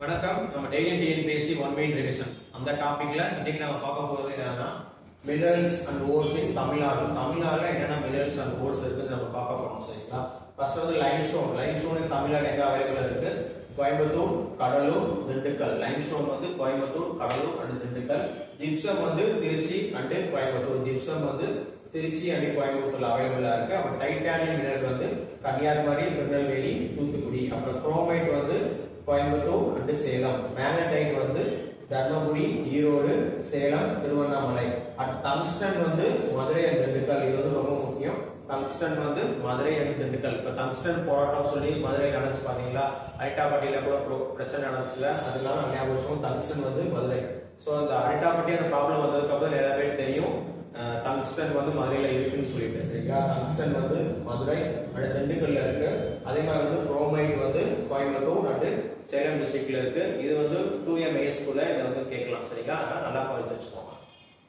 வணக்கம். நம்ம daily TNPSC one main revision அந்த டாபிக்ல இன்னைக்கு நம்ம பார்க்க போறது என்னன்னா மினரல்ஸ் அண்ட் ஓர்ஸ் இன் தமிழ்நாடுல என்னென்ன மினரல்ஸ் அண்ட் ஓர்ஸ் இருக்குன்னு நம்ம பார்க்க போறோம். சரிங்களா? ஃபர்ஸ்ட் வந்து லைம்ஸ்டோன் இன் தமிழ்நாடு எங்க அவைலபிள் இருக்கு? கோயம்புத்தூர், கடலூர், திண்டுக்கல். லைம்ஸ்டோன் வந்து கோயம்புத்தூர், கடலூர் அண்ட் திண்டுக்கல். ஜிப்சம் வந்து திருச்சி அண்ட் கோயம்புத்தூர். ஜிப்சம் வந்து திருச்சி அண்ட் கோயம்புத்தூர்ல அவைலபிளா இருக்கு. அப்புறம் டைட்டானியம் மினரல் வந்து கன்னியாகுமரி, திருநெல்வேலி, தூத்துக்குடி. அப்புறம் குரோமைட் வந்து கோயம்புத்தூர் அண்ட் சேலம். மேக்னடைட் வந்து தர்மபுரி, ஈரோடு, சேலம், திருவண்ணாமலை. டங்ஸ்டன் வந்து மதுரை அண்ட் திண்டுக்கல். இது வந்து ரொம்ப முக்கியம். டங்ஸ்டன் வந்து மதுரை அண்ட் திண்டுக்கல். இப்ப டங்ஸ்டன் போராட்டம் சொல்லி மதுரை நடந்துச்சு பாத்தீங்களா? அரிட்டாப்பட்டியில கூட பிரச்சனை நடந்துச்சுல, அதனால ஞாபகம் டங்ஸ்டன் வந்து மதுரை. சோ அந்த அரிட்டாப்பட்டி அந்த ப்ராப்ளம் வந்ததுக்கு அப்புறம் நிறைய பேர் தெரியும் டங்ஸ்டன் வந்து மதுரையில இருக்குன்னு சொல்லிட்டு. சரிங்களா? டங்ஸ்டன் வந்து மதுரை அண்ட் திண்டுக்கல்ல இருக்கு. அதே மாதிரி வந்து குரோமைட் வந்து கோயம்புத்தூர் அண்ட் சேலம் டிஸ்ட்ரிக்ட்ல இருக்கு. இது வந்து 2M ஸ்கூல்ல இதை வந்து கேட்கலாம். சரிங்களா? அதனால நல்லா படிச்சு வச்சுக்கோங்க.